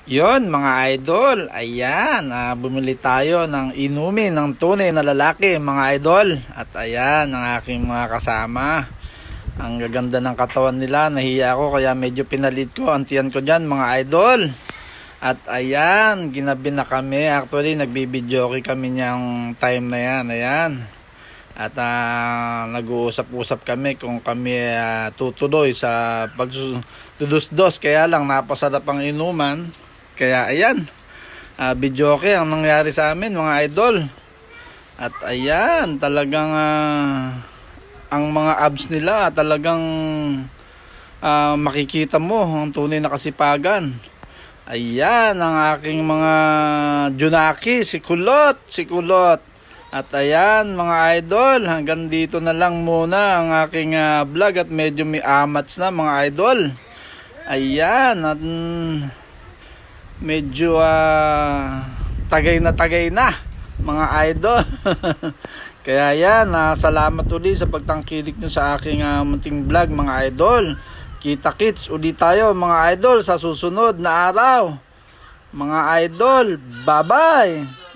Yon mga idol, ayan, bumili tayo ng inumin ng tunay na lalaki mga idol. At ayan, ang aking mga kasama. Ang gaganda ng katawan nila, nahiya ako kaya medyo pinalit ko ang tiyan ko dyan mga idol. At ayan, ginabi na kami, actually nagbibidyoke kami niyang time na yan, ayan. At nag-uusap-usap kami kung kami tutuloy sa pagdudus-dos, kaya lang napasarap ang inuman. Kaya ayan, videoke ang nangyari sa amin mga idol. At ayan, talagang ang mga abs nila talagang makikita mo ang tunay na kasipagan. Ayan ang aking mga junaki, si Kulot. At ayan mga idol, hanggang dito na lang muna ang aking vlog at medyo may amats na mga idol. Ayan, at medyo tagay na mga idol. Kaya yan, salamat ulit sa pagtangkilik nyo sa aking munting vlog mga idol. Kita-kits ulit tayo mga idol sa susunod na araw mga idol. Bye bye.